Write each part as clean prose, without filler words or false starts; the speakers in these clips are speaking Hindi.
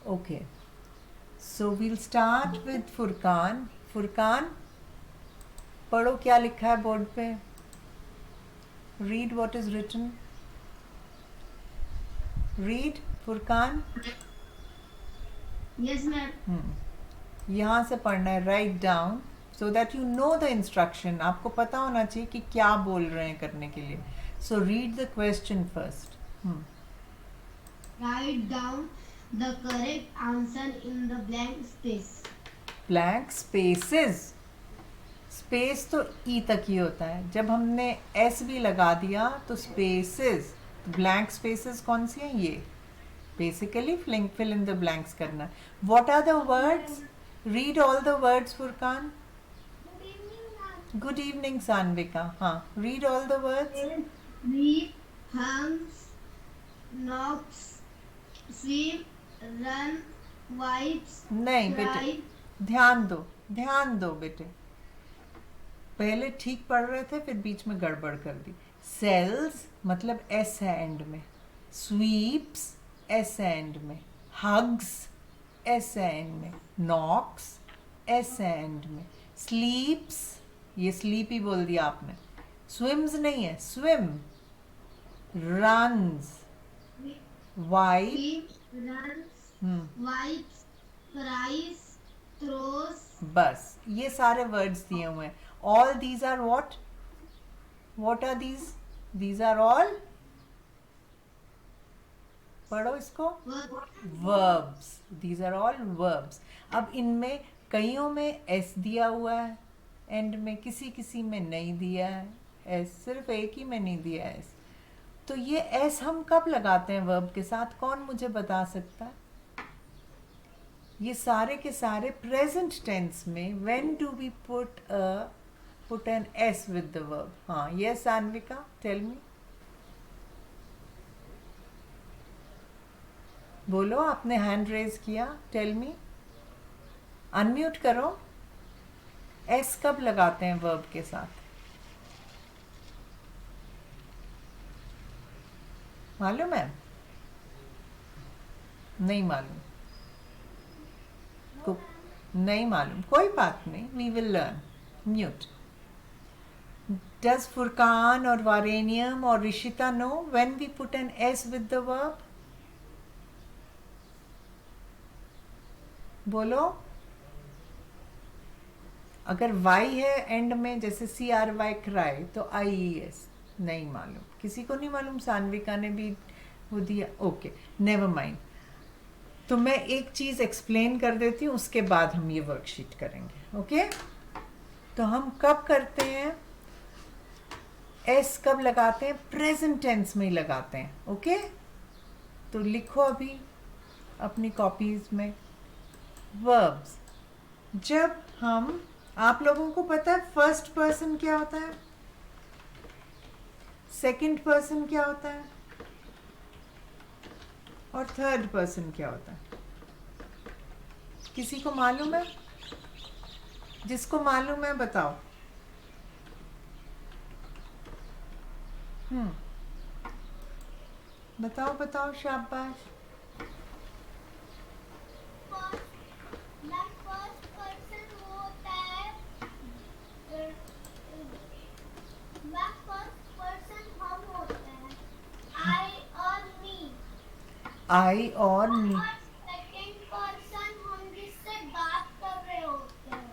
Okay. So we'll start with Furqan. Furqan, पढ़ो क्या लिखा है बोर्ड पे. Read what is written. Read, Furqan. Yes, ma'am. यहाँ से पढ़ना है. Write down so that you know the instruction. आपको पता होना चाहिए कि क्या बोल रहे हैं करने के लिए. So read the question first. Write down the correct answer in the blank space. Blank spaces. Space तो ई तक ही होता है. जब हमने एस भी लगा दिया तो स्पेसेस. ब्लैंक स्पेसेस कौन सी हैं? ये basically fill in the blanks करना. What are the words? Read all the words Furqan. Good evening Sanvika. हाँ, read all the words. Read, hums, knocks, swim, run, wipes, नहीं cry. बेटे, ध्यान दो बेटे. पहले ठीक पढ़ रहे थे, फिर बीच में गड़बड़ कर दी. सेल्स मतलब एस है एंड में. स्वीप्स एस है एंड में. हग्स एस है एंड में. नॉक्स एस है एंड में. स्लीप्स, ये स्लीप ही बोल दिया आपने. स्विम्स नहीं है, swim. Runs, wipe. Swim, runs, wipes, cries, throws. बस ये सारे वर्ड्स दिए हुए हैं. All these are what are these? These are all, पढ़ो इसको, verbs. These are all verbs. अब इनमें कईयों में एस दिया हुआ है एंड में, किसी में नहीं दिया है एस. सिर्फ एक ही में नहीं दिया है एस. तो ये एस हम कब लगाते हैं वर्ब के साथ? कौन मुझे बता सकता है? ये सारे के सारे प्रेजेंट टेंस में when do we put an S with the verb? हाँ, यस अन्विका, टेल मी. बोलो, आपने हैंड रेज किया. टेल मी, अनम्यूट करो. एस कब लगाते हैं वर्ब के साथ? मालूम है? नहीं मालूम? नहीं मालूम, कोई बात नहीं, we will learn. Mute. Does Furqan और वारेनियम और Rishita know when we put an S with the verb? बोलो. अगर वाई है एंड में, जैसे CRY क्राई, तो IES. नहीं मालूम, किसी को नहीं मालूम. सान्विका ने भी वो दिया. Okay, never mind. तो मैं एक चीज़ एक्सप्लेन कर देती हूँ, उसके बाद हम ये वर्कशीट करेंगे. ओके? तो हम कब करते हैं एस? कब लगाते हैं? प्रेजेंट टेंस में ही लगाते हैं. ओके? तो लिखो अभी अपनी कॉपीज में वर्ब्स. जब हम, आप लोगों को पता है फर्स्ट पर्सन क्या होता है, सेकंड पर्सन क्या होता है, और थर्ड पर्सन क्या होता है? किसी को मालूम है? जिसको मालूम है बताओ. बताओ, शाबाश. आई और मी. सेकंड पर्सन हम जिससे बात कर रहे होते हैं.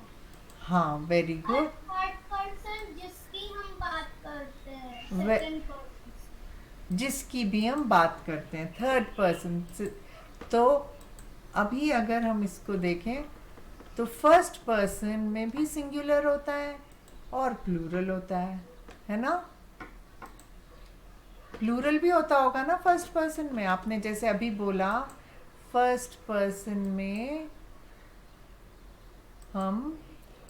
हाँ, वेरी गुड. थर्ड पर्सन जिसकी हम बात करते हैं. सेकंड पर्सन जिसकी भी हम बात करते हैं, थर्ड पर्सन. तो अभी अगर हम इसको देखें तो फर्स्ट पर्सन में भी सिंगुलर होता है और प्लूरल होता है ना? प्लूरल भी होता होगा ना फर्स्ट पर्सन में. आपने जैसे अभी बोला, फर्स्ट पर्सन में हम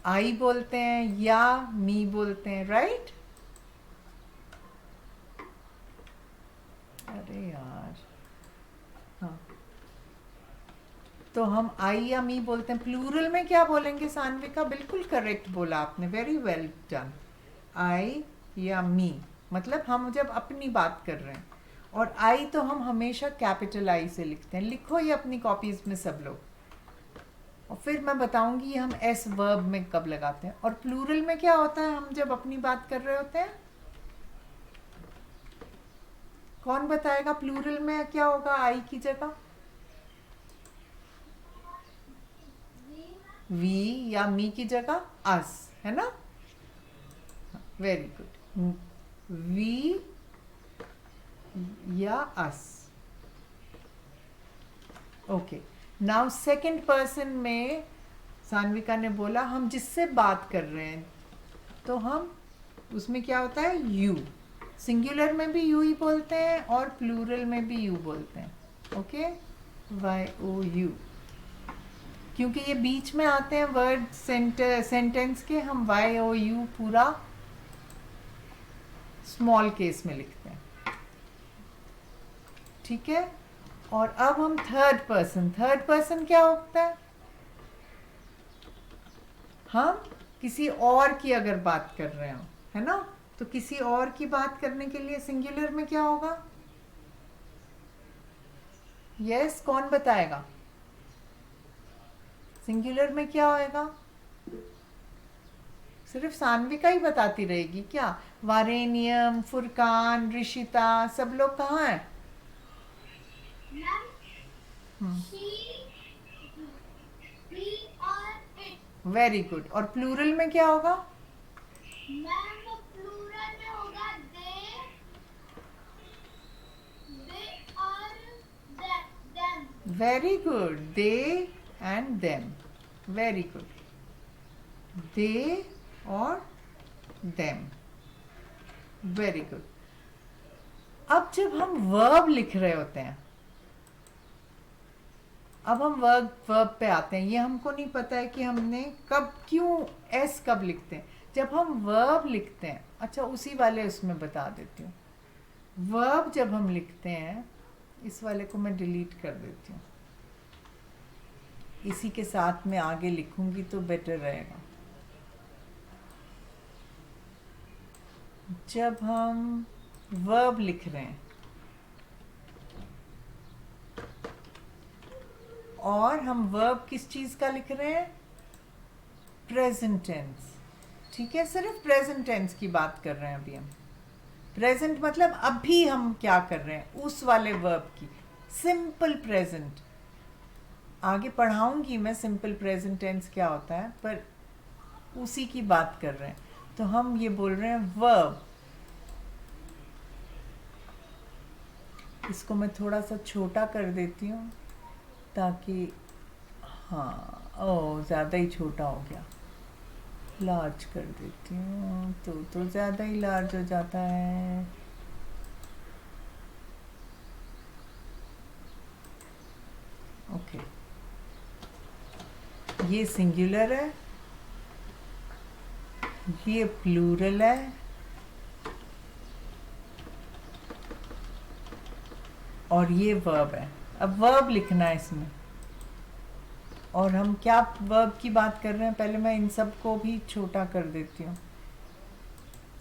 आई बोलते हैं या मी बोलते हैं, राइट? अरे यार, हाँ, तो हम आई या मी बोलते हैं. प्लूरल में क्या बोलेंगे सान्विका? बिल्कुल करेक्ट बोला आपने, वेरी वेल डन. आई या मी मतलब हम जब अपनी बात कर रहे हैं. और आई तो हम हमेशा कैपिटल आई से लिखते हैं. लिखो ये अपनी कॉपीज में सब लोग, और फिर मैं बताऊंगी ये हम एस वर्ब में कब लगाते हैं. और प्लूरल में क्या होता है हम जब अपनी बात कर रहे होते हैं? कौन बताएगा प्लूरल में क्या होगा आई की जगह? वी या मी की जगह अस, है ना? Very good. वी या अस. ओके. नाउ सेकंड पर्सन में सान्विका ने बोला हम जिससे बात कर रहे हैं, तो हम उसमें क्या होता है? यू. सिंगुलर में भी यू ही बोलते हैं और प्लूरल में भी यू बोलते हैं. Okay, Y O U. क्योंकि ये बीच में आते हैं वर्ड सेंटेंस के, हम वाई ओ यू पूरा स्मॉल केस में लिखते हैं. ठीक है. और अब हम थर्ड पर्सन क्या होता है? हम किसी और की अगर बात कर रहे हो, है ना, तो किसी और की बात करने के लिए सिंगुलर में क्या होगा? यस, कौन बताएगा? सिंगुलर में क्या होएगा? सिर्फ सान्विका ही बताती रहेगी क्या? वारेनियम, फुरकान, ऋषिता, सब लोग कहाँ हैं? Very good. और प्लूरल में क्या होगा? मैम प्लूरल में होगा दे और them. Very good. They and them. Very good. They और देम. Very good. अब जब हम वर्ब लिख रहे होते हैं, अब हम वर्ब पे आते हैं. ये हमको नहीं पता है कि हमने कब, क्यों एस कब लिखते हैं. जब हम वर्ब लिखते हैं, अच्छा उसी वाले उसमें बता देती हूँ. वर्ब जब हम लिखते हैं, इस वाले को मैं डिलीट कर देती हूँ, इसी के साथ में आगे लिखूंगी तो बेटर रहेगा. जब हम वर्ब लिख रहे हैं और हम वर्ब किस चीज का लिख रहे हैं? Present tense. ठीक है, सिर्फ प्रेजेंट टेंस की बात कर रहे हैं अभी हम. प्रेजेंट मतलब अभी हम क्या कर रहे हैं, उस वाले वर्ब की. सिंपल प्रेजेंट आगे पढ़ाऊंगी मैं, सिंपल प्रेजेंट टेंस क्या होता है, पर उसी की बात कर रहे हैं. तो हम ये बोल रहे हैं वर्ब. इसको मैं थोड़ा सा छोटा कर देती हूँ ताकि, हाँ, ओ ज़्यादा ही छोटा हो गया. लार्ज कर देती हूँ तो ज़्यादा ही लार्ज हो जाता है. ओके. ये सिंगुलर है, ये प्लूरल है, और ये वर्ब है. अब वर्ब लिखना है इसमें, और हम क्या वर्ब की बात कर रहे हैं. पहले मैं इन सब को भी छोटा कर देती हूँ,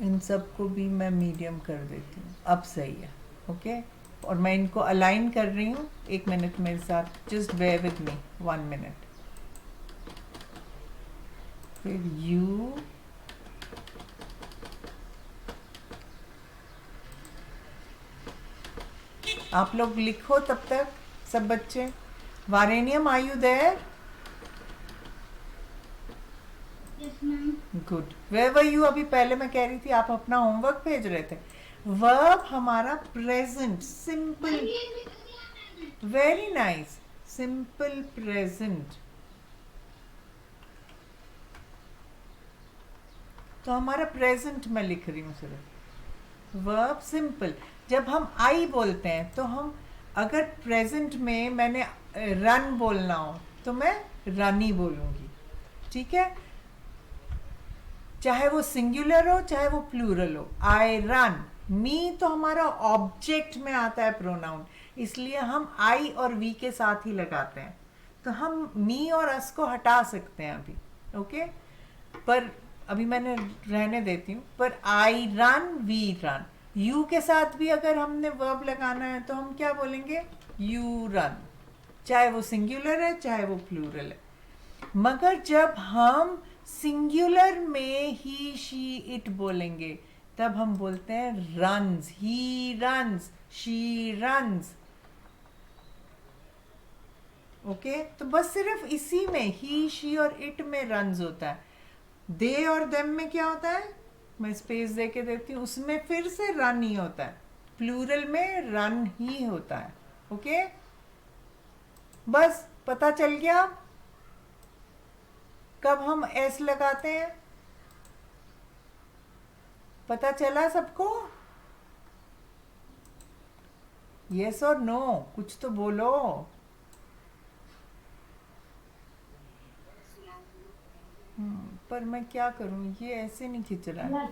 इन सब को भी मैं मीडियम कर देती हूँ. अब सही है. ओके. और मैं इनको अलाइन कर रही हूँ. 1 मिनट मेरे साथ, just bear with me 1 minute. फिर यू, आप लोग लिखो तब तक सब बच्चे. वारेनियम, are you there? Yes ma'am. Good. Where were you? अभी पहले मैं कह रही थी आप अपना होमवर्क भेज रहे थे. वर्ब हमारा present simple. Very nice. Simple present. तो हमारा प्रेजेंट मैं लिख रही हूँ सिर्फ. Verb simple. जब हम आई बोलते हैं तो हम, अगर प्रेजेंट में मैंने रन बोलना हो तो मैं रन ही बोलूँगी. ठीक है, चाहे वो सिंगुलर हो चाहे वो प्लूरल हो. I run. मी तो हमारा ऑब्जेक्ट में आता है प्रोनाउन, इसलिए हम आई और वी के साथ ही लगाते हैं. तो हम मी और अस को हटा सकते हैं अभी. ओके. पर अभी मैंने रहने देती हूँ. पर I run, we run. You के साथ भी अगर हमने वर्ब लगाना है तो हम क्या बोलेंगे, यू रन, चाहे वो सिंगुलर है चाहे वो प्लूरल है। मगर जब हम सिंगुलर में ही शी इट बोलेंगे तब हम बोलते हैं runs, he runs, she runs. Okay, तो बस सिर्फ इसी में ही, शी और इट में रन्स होता है। दे और देम में क्या होता है, मैं स्पेस दे के देती हूँ, उसमें फिर से रन ही होता है, प्लूरल में रन ही होता है। ओके, बस पता चल गया कब हम एस लगाते हैं, पता चला सबको? यस और नो, कुछ तो बोलो। पर मैं क्या करूं, ये ऐसे नहीं खिंच रहा है।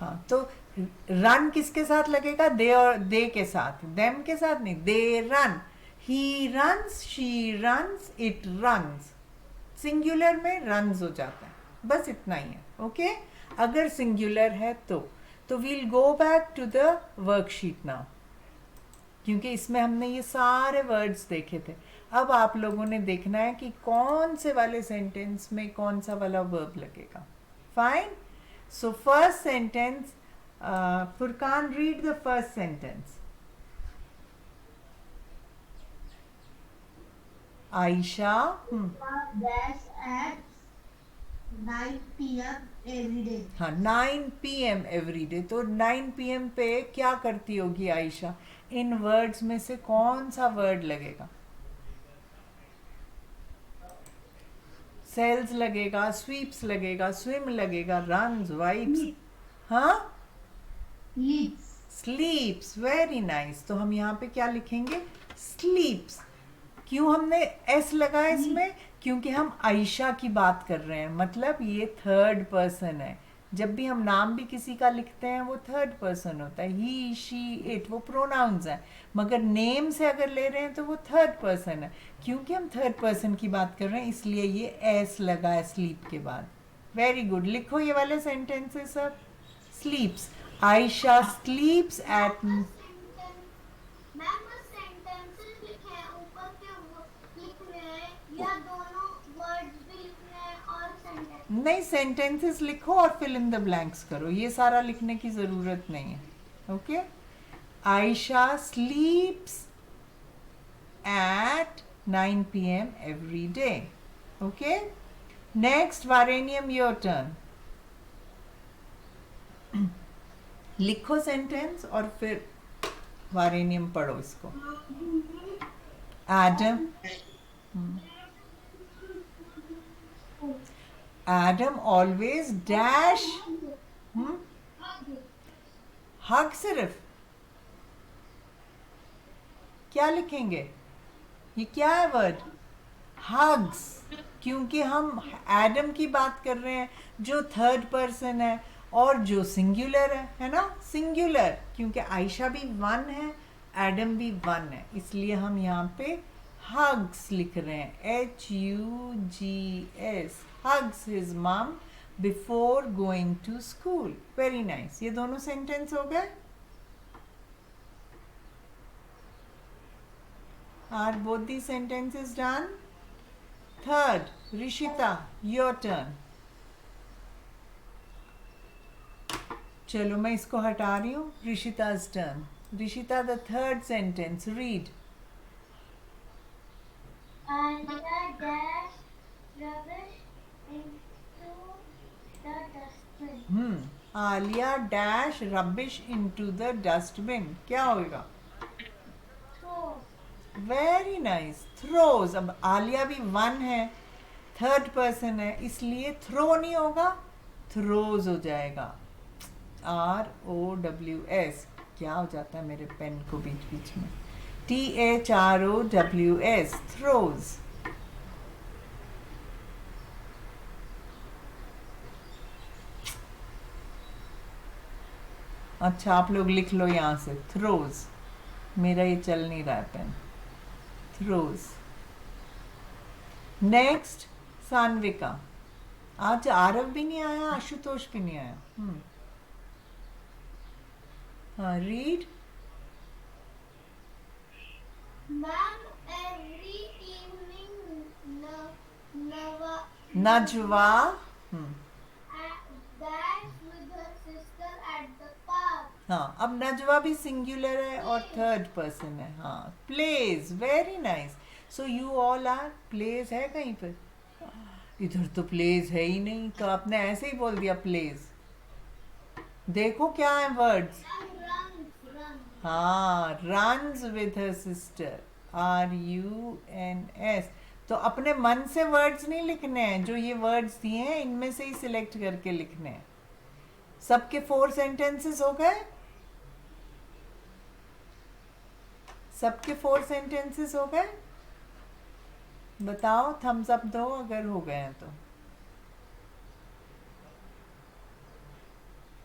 हाँ, तो रन किसके साथ लगेगा, दे और दे के साथ, देम के साथ नहीं। They run, he runs, she runs, it runs. Singular में रन्स हो जाता है, बस इतना ही है। ओके, अगर सिंगुलर है तो we'll go back to the worksheet now, क्योंकि इसमें हमने ये सारे वर्ड्स देखे थे। अब आप लोगों ने देखना है कि कौन से वाले सेंटेंस में कौन सा वाला वर्ब लगेगा। Fine, so first sentence, Furqan read the first sentence. Ayesha dash at 9 p.m. every day. हाँ, 9 PM एवरी डे। तो 9 PM पे क्या करती होगी आयशा? इन वर्ड्स में से कौन सा वर्ड लगेगा? सेल्स लगेगा, स्वीप्स लगेगा, स्विम लगेगा, रन्स, वाइप्स, हाँ, Leads. स्लीप्स। Very nice. तो हम यहाँ पे क्या लिखेंगे, स्लीप्स। क्यों हमने एस लगाया इसमें? क्योंकि हम आयशा की बात कर रहे हैं, मतलब ये थर्ड पर्सन है। जब भी हम नाम भी किसी का लिखते हैं वो थर्ड पर्सन होता है, ही, शी, इट, वो प्रोनाउंस है। मगर नेम से अगर ले रहे हैं तो वो थर्ड पर्सन है। क्योंकि हम थर्ड पर्सन की बात कर रहे हैं इसलिए ये एस लगा है स्लीप के बाद। वेरी गुड, लिखो ये वाले सेंटेंसेस सब। Sleeps, Ayesha sleeps at. Ma'am बस सेंटेंसेस लिखे हैं, ऊपर के वो लिखने हैं या दोनों वर्ड्स भी लिखने हैं और सेंटेंस? नहीं, सेंटेंसेस लिखो और फिल इन द ब्लैंक्स करो, ये सारा लिखने की ज़रूरत नहीं है। Okay, Ayesha sleeps at 9 PM every day. Okay, next वारेनियम, योर टर्न। लिखो सेंटेंस और फिर वारेनियम पढ़ो इसको। Adam, Adam always dash, hug. सिर्फ क्या लिखेंगे, ये क्या है वर्ड, हग्स। क्योंकि हम एडम की बात कर रहे हैं जो थर्ड पर्सन है और जो सिंगुलर है ना, सिंगुलर। क्योंकि आयशा भी वन है, एडम भी वन है, इसलिए हम यहाँ पे हग्स लिख रहे हैं, HUGS, hugs his mom before going to school. Very nice. ये दोनों सेंटेंस हो गए। Are both these sentences done? Third, Rishita, your turn. चलो मैं इसको हटा रही हूँ। Rishita's turn. Rishita, the third sentence, read. Alia dash rubbish into the dustbin. Alia dash rubbish into the dustbin. क्या होगा? Throws. Very nice, throws. अब आलिया भी वन है, थर्ड पर्सन है, इसलिए थ्रो नहीं होगा, थ्रोज हो जाएगा, ROWS। क्या हो जाता है मेरे पेन को बीच बीच में, THROWS, थ्रोज। अच्छा, आप लोग लिख लो यहाँ से, थ्रोज। मेरा ये चल नहीं रहा है पेन, थ्रोज। नेक्स्ट, सान्विका। आज आरव भी नहीं आया, आशुतोष भी नहीं आया। हाँ read. Ma'am, every evening, Nava Najwa. dash with her sister at the park. हाँ, अब नजवा भी सिंगुलर है और थर्ड पर्सन है. हाँ, plays. Very nice. So you all are. Plays है कहीं पर? इधर तो प्लेज है ही नहीं, तो आपने ऐसे ही बोल दिया प्लेज. देखो क्या है वर्ड्स. Runs. हाँ, runs with her sister. RUNS. तो अपने मन से वर्ड्स नहीं लिखने हैं, जो ये वर्ड्स दिए हैं इनमें से ही सिलेक्ट करके लिखने हैं. सबके 4 सेंटेंसेस हो गए? सबके 4 सेंटेंसेस हो गए? बताओ, थम्स अप दो अगर हो गए हैं तो.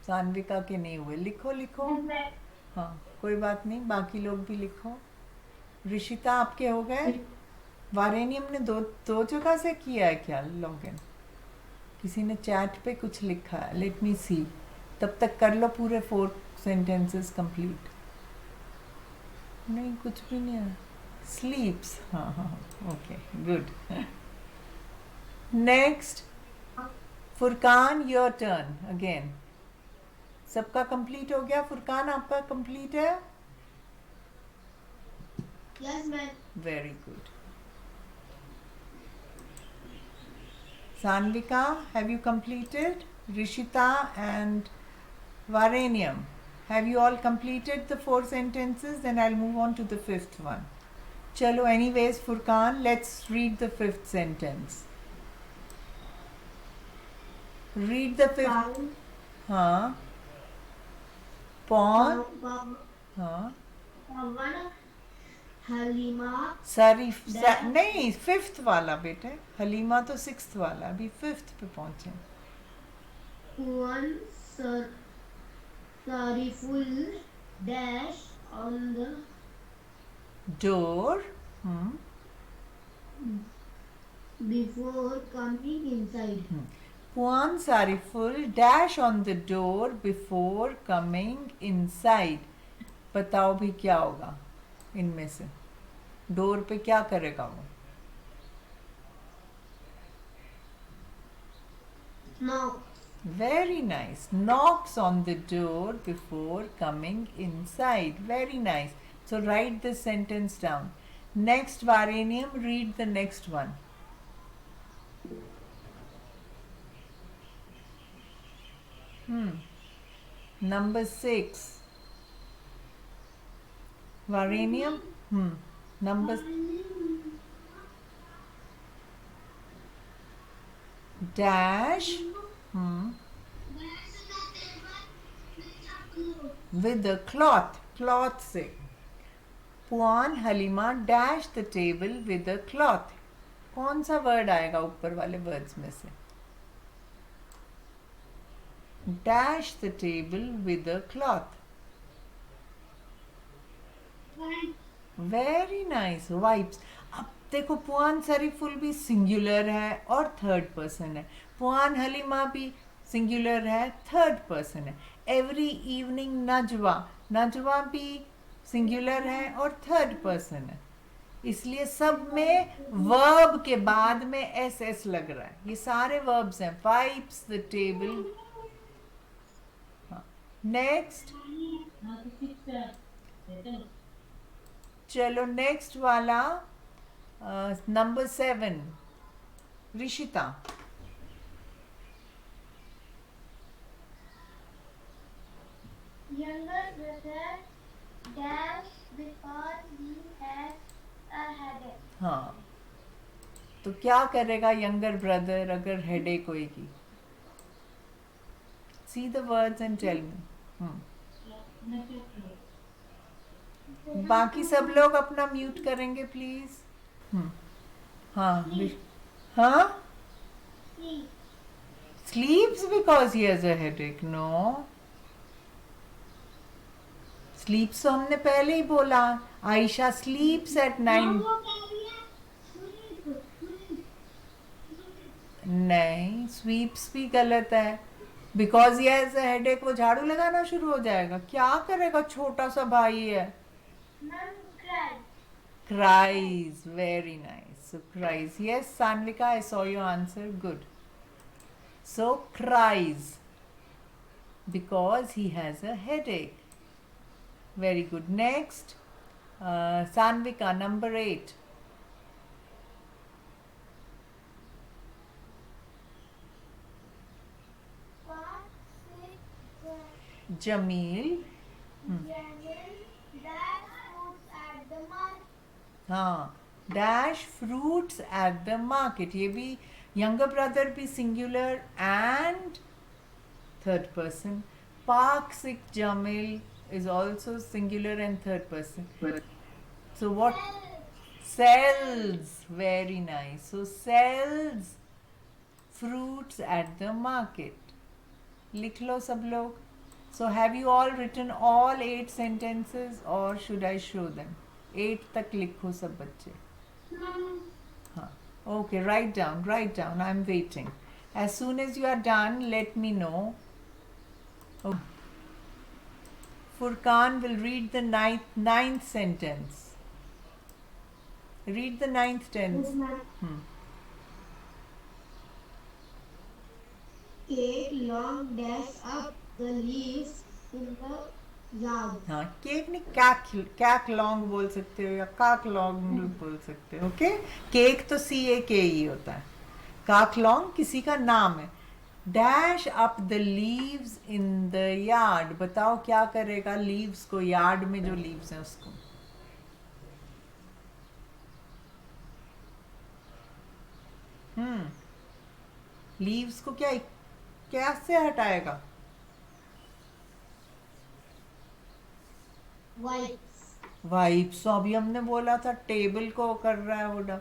सान्विका के नहीं हुए. लिखो लिखो. हाँ, कोई बात नहीं, बाकी लोग भी लिखो. ऋषिता आपके हो गए? वारेनियम ने दो जगह से किया है क्या लॉगिन? किसी ने चैट पे कुछ लिखा है. लेट मी सी. तब तक कर लो पूरे 4 सेंटेंसेस कंप्लीट. नहीं, कुछ भी नहीं है. स्लीप्स. हाँ हाँ, okay, good. Next Furqan, your turn again. सबका कंप्लीट हो गया? फुरकान आपका कंप्लीट है? Yes, ma'am. Very good. Sanvika, have you completed? Rishita and Varanium, have you all completed the 4 sentences? Then I'll move on to the 5th one. Chalo, anyways, Furqan, let's read the 5th sentence. Read the 5th. हाँ. Pawn. हाँ. Pawan, Halima, नहीं, 5th वाला बेटे. हलीमा तो 6th वाला. अभी 5th पे पहुंचे. Pawan, Sariful dash on the Door. before coming inside. Puan Sariful dash on the door before coming inside. बताओ भी क्या होगा इनमें से. डोर पे क्या करेगा वो? Knock. Very nice. Knocks on the door before coming inside. Very nice. So write this sentence down. Next, Varanium, read the next one. Number 6. Varanium. Number dash. With a cloth. Cloth से. Puan Halima dash the table with a cloth. कौन सा वर्ड आएगा ऊपर वाले वर्ड्स में से? Dash the table with a cloth. Very nice. Wipes. अब देखो, पुआन सरीफुल भी सिंगुलर है और थर्ड पर्सन है. पुआन हलीमा भी सिंगुलर है, थर्ड पर्सन है. Every evening Najwa. नजवा भी सिंगुलर है और थर्ड पर्सन है. इसलिए सब में वर्ब के बाद में एस एस लग रहा है. ये सारे वर्ब्स हैं. Wipes the table. नेक्स्ट. चलो नेक्स्ट वाला. Number 7. Rishita. Younger brother dash because he has a headache. हाँ, तो क्या करेगा यंगर ब्रदर अगर हेडेक होएगी? See the words and tell me. बाकी सब लोग अपना म्यूट करेंगे प्लीज. हाँ. हाँ. Sleeps because he has a headache. No. Sleeps तो हमने पहले ही बोला. Ayesha sleeps at 9. नहीं, sweeps भी गलत है. Because he has a headache वो झाड़ू लगाना शुरू हो जाएगा। क्या करेगा, छोटा सा भाई है। Ma'am cry. Cries, very nice. So cries. Yes, Sanvika, I saw your answer. Good. So cries because he has a headache. Very good. Next, Sanvika, number 8. पाँच से Jamil. Jamil dash fruits at the market. हाँ, dash fruits at the market. ये भी younger brother भी singular and third person. Parksick Jamil is also singular and third person. So what? Sells. Very nice. So sells fruits at the market. लिख लो सब लोग. So have you all written all 8 sentences or should I show them? 8 तक लिखो सब बच्चे. हाँ. Okay, write down. I'm waiting. As soon as you are done, let me know. Oh. Furqan will read the ninth sentence. Read the ninth tense. Cake long dash up the leaves in the yard. हाँ, केक नहीं, कैक लॉन्ग बोल सकते हो या काक लॉन्ग बोल सकते हो. ओके, केक तो CAK ही होता है. काक लॉन्ग किसी का नाम है. Dash up the leaves in the yard. बताओ क्या करेगा लीव्स को, यार्ड में जो लीव्स हैं उसको. लीव्स को क्या कैसे हटाएगा. Wipes. वाइप्स. तो अभी हमने बोला था टेबल को कर रहा है वो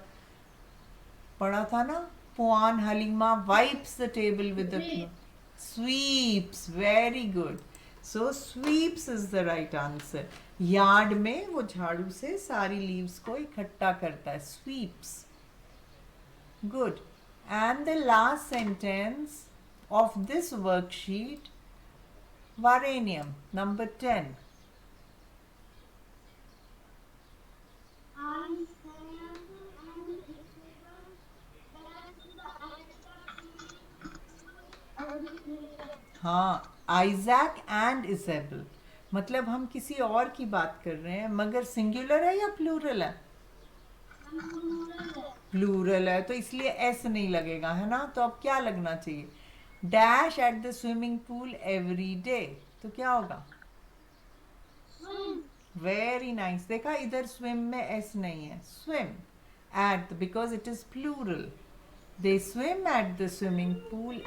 पढ़ा था ना. Puan Halima wipes the table with the sweeps. Very good. So sweeps is the right answer. Yard में वो झाड़ू से सारी लीव्स को इकट्ठा करता है. Sweeps. Good. And the last sentence of this worksheet, वारेनियम, नंबर 10. हाँ, आइजैक एंड इजेबल. मतलब हम किसी और की बात कर रहे हैं मगर सिंगुलर है या प्लूरल है. प्लूरल है तो इसलिए एस नहीं लगेगा, है ना. तो अब क्या लगना चाहिए. Dash at the swimming pool every day. तो क्या होगा. Very nice. देखा इधर स्विम में एस नहीं है. Swim at, because it is plural. They swim at the swimming pool.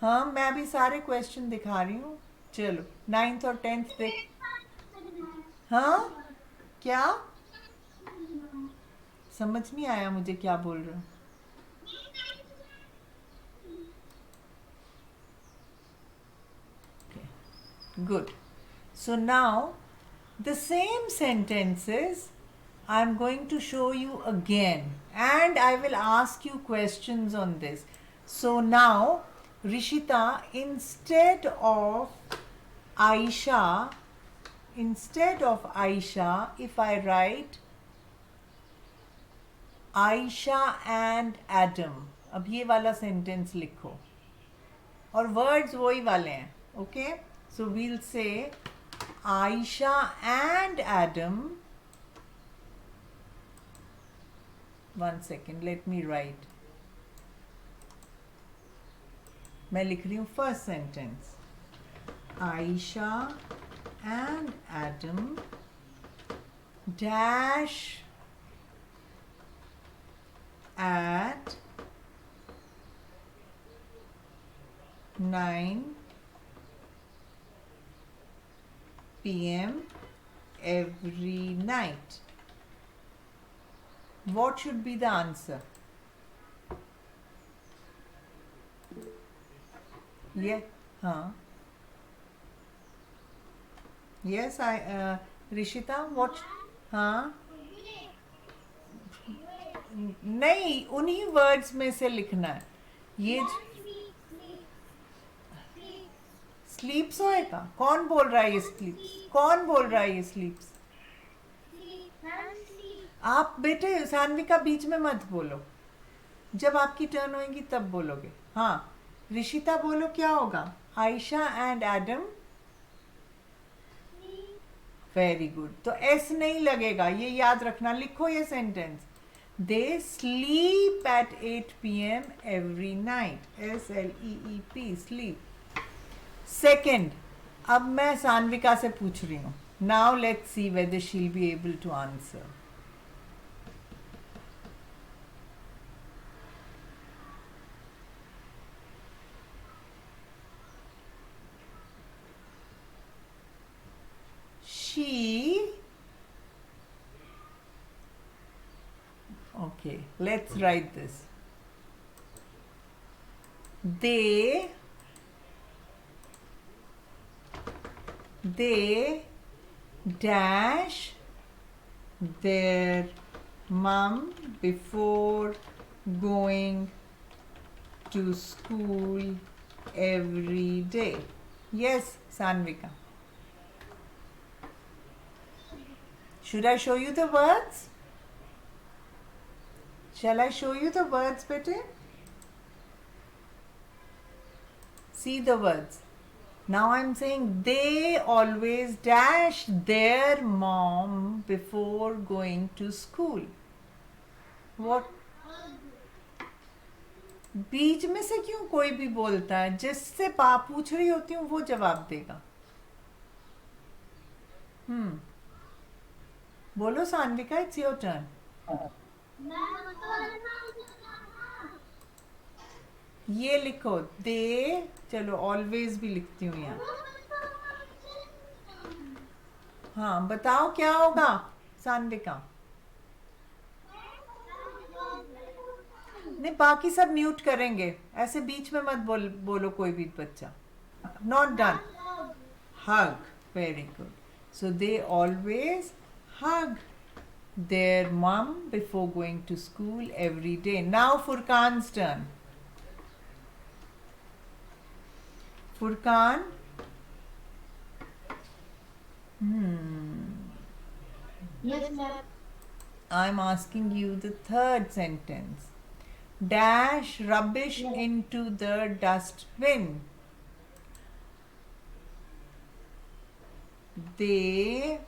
हाँ, मैं अभी सारे क्वेश्चन दिखा रही हूँ. चलो 9th और 10th देख. हाँ, क्या समझ नहीं आया मुझे क्या बोल रहे हो. Good. So now the same sentences I'm going to show you again and I will ask you questions on this. So now Rishita, instead of Aisha, if I write Aisha and Adam, अब ये वाला सेंटेंस लिखो और वर्ड्स वही वाले हैं. Okay, so we'll say Aisha and Adam. One second, let me write. मैं लिख रही हूँ first sentence. Aisha and Adam dash at 9 p.m. every night. What should be the answer? Yeah, हाँ. Yes, Rishita, what? हाँ. नहीं, उन्हीं वर्ड्स में से लिखना है. ये स्लीप्स होएगा। कौन बोल रहा है ये स्लीप्स? कौन बोल रहा है ये स्लीप्स? Ma'am sleep. आप बेटे सान्विका बीच में मत बोलो, जब आपकी टर्न होगी तब बोलोगे। हाँ ऋषिता बोलो क्या होगा? Ayesha and Adam. Very good. तो एस नहीं लगेगा, ये याद रखना। लिखो ये sentence, they sleep at 8 PM every night. SLEEP, sleep. Second, अब मैं सान्विका से पूछ रही हूँ। Now let's see whether she will be able to answer. She, okay, let's write this. They dash their mum before going to school every day. Yes, Sanvika. Should I show you the words? Shall I show you the words, bete? See the words. Now I'm saying they always dash their mom before going to school. What? बीच में से क्यों कोई भी बोलता है? जिससे पूछ रही होती हूँ वो जवाब देगा। बोलो सान्विका, इट्स योर टर्न। ये लिखो दे, चलो ऑलवेज भी लिखती हूँ यहाँ। हाँ बताओ क्या होगा सान्विका? नहीं, बाकी सब म्यूट करेंगे, ऐसे बीच में मत बोलो कोई भी बच्चा। Not done. Hug, very good. So they always hug their mom before going to school every day. Now Furqan's turn. Furqan. Yes, ma'am. I'm asking you the third sentence. Dash rubbish into the dustbin. They,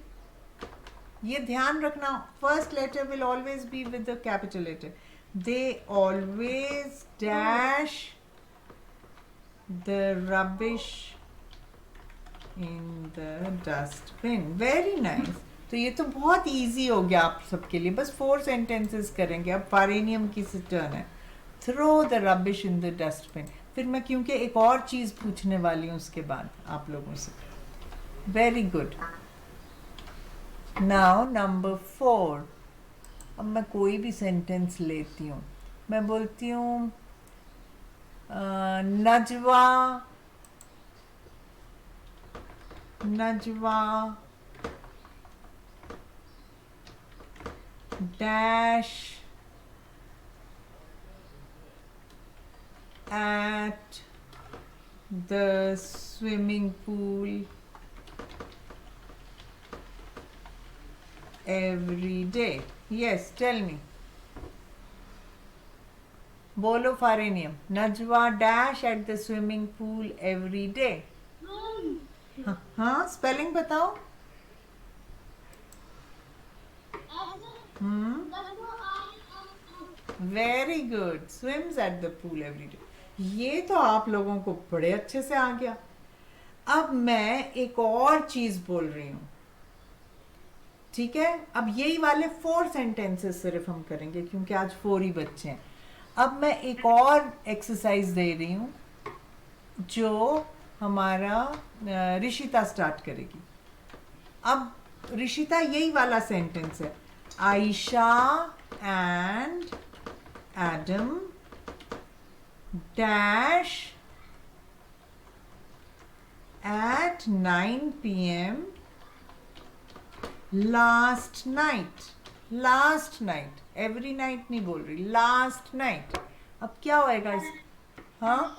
ये ध्यान रखना, first letter will always be with the capital letter. They always dash the rubbish in the dustbin. Very nice. तो ये तो बहुत इजी हो गया आप सबके लिए. बस 4 सेंटेंसेस करेंगे. अब फारेनियम की टर्न है. Throw the rubbish in the dustbin. फिर मैं क्योंकि एक और चीज़ पूछने वाली हूँ उसके बाद आप लोगों से. Very good. Now number 4. अब मैं कोई भी सेंटेंस लेती हूँ. मैं बोलती हूँ Najwa dash at the swimming pool every day. Yes, tell me. बोलो फारेनियम. Najwa dash at the swimming pool every day. हाँ, स्पेलिंग बताओ. Very good. Swims at the pool every day. ये तो आप लोगों को बड़े अच्छे से आ गया. अब मैं एक और चीज बोल रही हूं. ठीक है, अब यही वाले 4 सेंटेंसेस सिर्फ हम करेंगे क्योंकि आज 4 ही बच्चे हैं. अब मैं एक और एक्सरसाइज दे रही हूं जो हमारा ऋषिता स्टार्ट करेगी. अब ऋषिता यही वाला सेंटेंस है. Ayesha and Adam dash at 9 PM last night. Last night. Every night नहीं बोल रही, लास्ट नाइट. अब क्या होएगा इस? हाँ,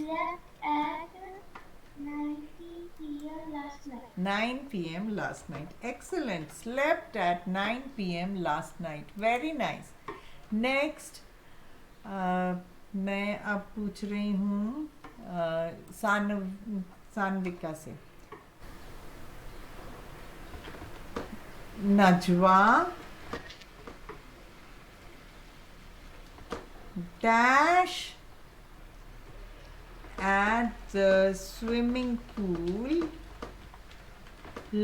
slept at 9 p.m. last night. 9 p.m. last night. Excellent. Slept at 9 p.m. last night. Very nice. Next, मैं अब पूछ रही हूँ सानविका से. Najwa dash at the swimming pool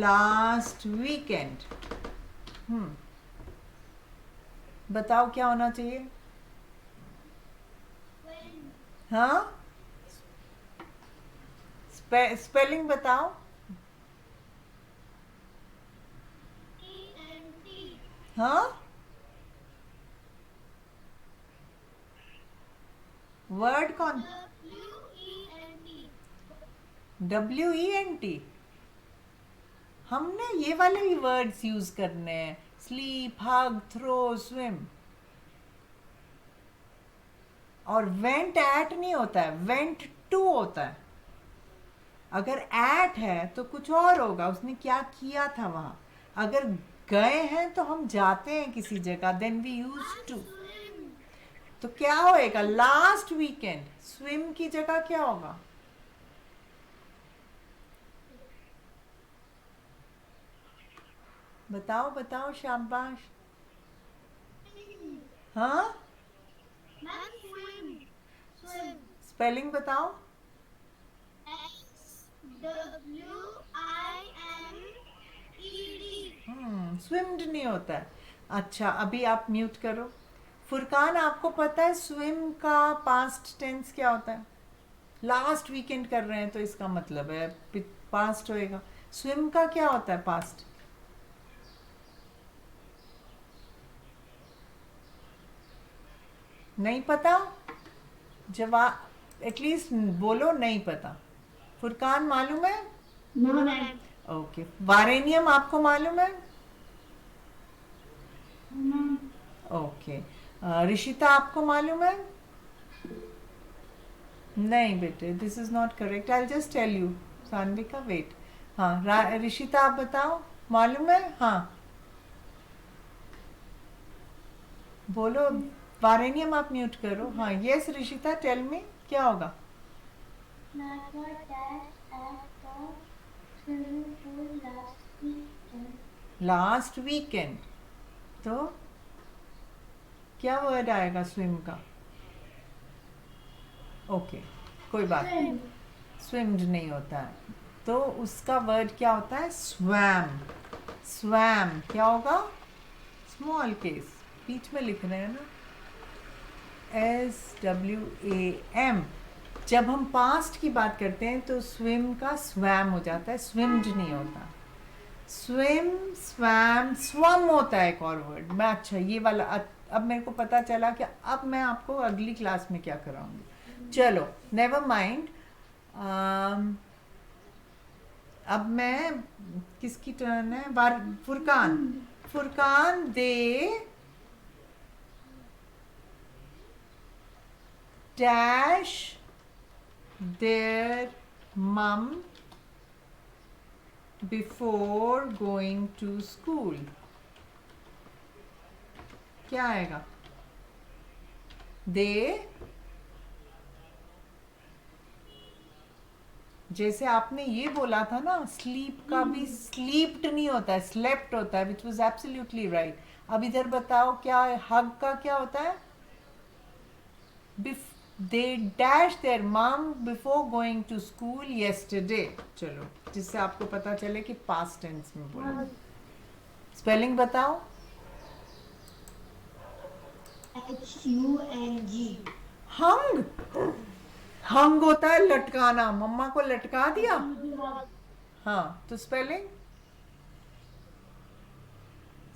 last weekend. बताओ क्या होना चाहिए? हाँ, स्पेलिंग बताओ. हाँ, वर्ड कौन? WENT. हमने ये वाले ही वर्ड्स यूज करने हैं. स्लीप, हग, थ्रो, स्विम. और वेंट एट नहीं होता है, वेंट टू होता है. अगर एट है तो कुछ और होगा, उसने क्या किया था वहां. अगर गए हैं तो हम जाते हैं किसी जगह, देन वी यूज टू. तो क्या होएगा? Last weekend. स्विम की जगह क्या होगा? बताओ बताओ, शाबाश. हाँ, स्पेलिंग बताओ. स्विम्ड नहीं होता है. अच्छा, अभी आप म्यूट करो. फुरकान, आपको पता है स्विम का पास्ट टेंस क्या होता है? लास्ट वीकेंड कर रहे हैं तो इसका मतलब है पास्ट होएगा. स्विम का क्या होता है पास्ट? नहीं पता? जवाब एटलीस्ट बोलो नहीं पता. फुरकान मालूम है? No, ma'am. ओके. वारेनियम आपको मालूम है? ओके. ऋषिता आपको मालूम है? नहीं बेटे, this is not correct. I just tell you. Sanvika wait. हाँ, ऋषिता आप बताओ, मालूम है? हाँ बोलो. वारेनियम आप म्यूट करो. हाँ, यस ऋषिता, टेल मी, क्या होगा? Last weekend. तो क्या वर्ड आएगा स्विम का? ओके, कोई बात नहीं. स्विम्ड नहीं होता है, तो उसका वर्ड क्या होता है? स्वैम. स्वैम क्या होगा? स्मॉल केस, बीच में लिख रहे हैं ना, SWAM. जब हम पास्ट की बात करते हैं तो स्विम का स्वैम हो जाता है, स्विम्ड नहीं होता. स्विम, स्वैम, स्वम होता है एक और वर्ड. मैं अच्छा ये वाला अब मेरे को पता चला कि अब मैं आपको अगली क्लास में क्या कराऊंगी. चलो, नेवर माइंड. अब मैं, किसकी टर्न है? फुरकान. फुरकान, दे dash their mum before going to school. क्या आएगा? दे, जैसे आपने ये बोला था ना, स्लीप का भी स्लीप्ड नहीं होता है, स्लेप्ट होता है, विच वॉज एब्सोल्युटली राइट. अब इधर बताओ क्या है? हग का क्या होता है? They dashed their mom before going to school yesterday. चलो, जिससे आपको पता चले कि past tense में बोलो. स्पेलिंग बताओ. HUNG. हंग. हंग होता है लटकाना. मम्मा को लटका दिया. हाँ, तो स्पेलिंग,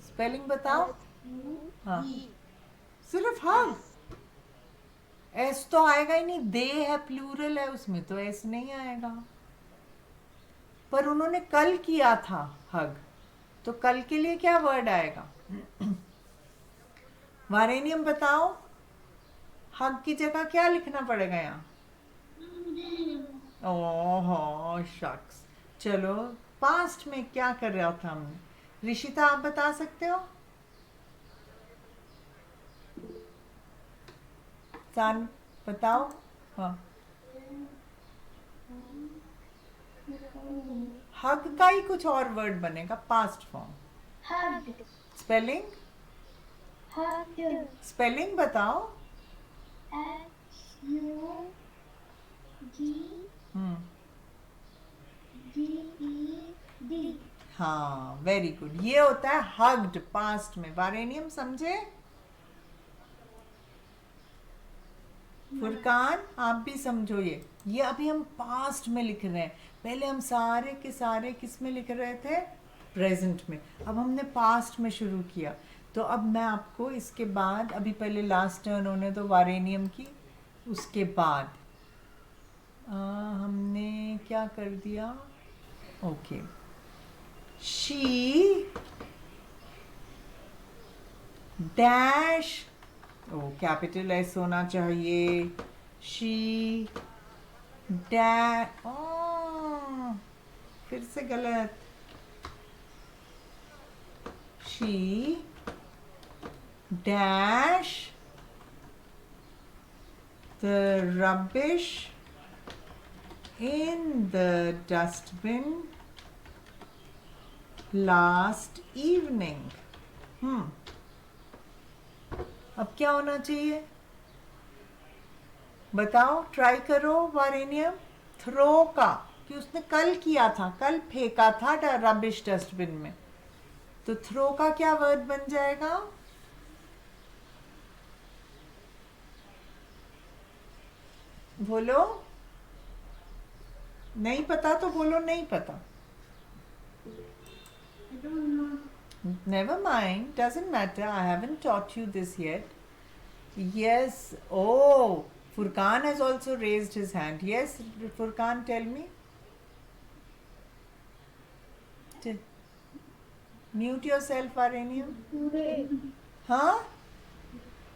स्पेलिंग बताओ. हाँ, सिर्फ हंग. एस तो आएगा ही नहीं. दे है, प्लूरल है, उसमें तो एस नहीं आएगा. पर उन्होंने कल किया था हग, तो कल के लिए क्या वर्ड आएगा? वारेनियम बताओ, हग की जगह क्या लिखना पड़ेगा यहाँ? ओह शख्स। चलो पास्ट में क्या कर रहा था हमने? ऋषिता आप बता सकते हो? सान बताओ। हाँ, हग का ही कुछ और वर्ड बनेगा past form. Hugged. Spelling Hugged. Spelling बताओ। हम्म, HUGGED. हाँ वेरी गुड। ये होता है हग्ड पास्ट में। वारेनियम समझे? फुरकान आप भी समझो। ये अभी हम पास्ट में लिख रहे हैं। पहले हम सारे के सारे किस में लिख रहे थे? प्रेजेंट में। अब हमने पास्ट में शुरू किया। तो अब मैं आपको इसके बाद, अभी पहले लास्ट टर्न होने दो वारेनियम की, उसके बाद हमने क्या कर दिया? Okay, she dash, oh capital S होना चाहिए। शी डैश, फिर से गलत। She dash the rubbish in the dustbin last evening. अब क्या होना चाहिए बताओ? ट्राई करो वारेनियम। थ्रो का, कि उसने कल किया था, कल फेंका था रबिश डस्टबिन में, तो थ्रो का क्या वर्ड बन जाएगा? बोलो। नहीं पता तो बोलो नहीं पता। I don't know. Never mind, doesn't matter. I haven't taught you this yet. Yes. Oh, Furkan has also raised his hand. Yes, Furkan, tell me. Mute yourself, Varenium. Today. Huh?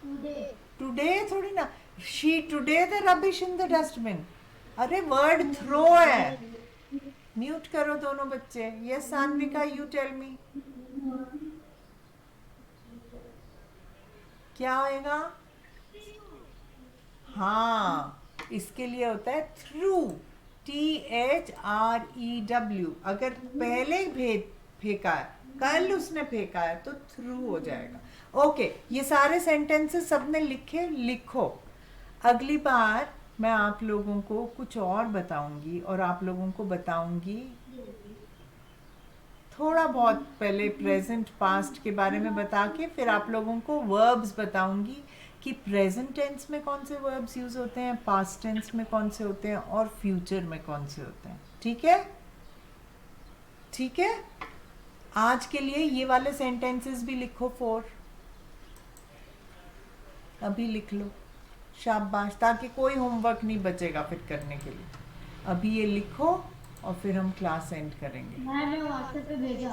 Today. Today थोड़ी ना। She today the rubbish in the dustbin. अरे वर्ड थ्रो है। म्यूट करो दोनों बच्चे। Yes Sanvika, you tell me. क्या आएगा? हाँ, इसके लिए होता है थ्रू, THREW। अगर पहले फेंका है, कल उसने फेंका है, तो थ्रू हो जाएगा। ओके, ये सारे सेंटेंसेस सबने लिखे, लिखो। अगली बार मैं आप लोगों को कुछ और बताऊंगी, और आप लोगों को बताऊंगी थोड़ा बहुत, पहले प्रेजेंट पास्ट के बारे में बता के फिर आप लोगों को वर्ब्स बताऊंगी कि प्रेजेंट टेंस में कौन से वर्ब्स यूज होते हैं, पास्ट टेंस में कौन से होते हैं, और फ्यूचर में कौन से होते हैं। ठीक है? ठीक है, आज के लिए ये वाले सेंटेंसेस भी लिखो 4, अभी लिख लो। शाबाश, ताकि कोई होमवर्क नहीं बचेगा फिर करने के लिए। अभी ये लिखो और फिर हम क्लास एंड करेंगे। मैंने व्हाट्सएप पे भेजा।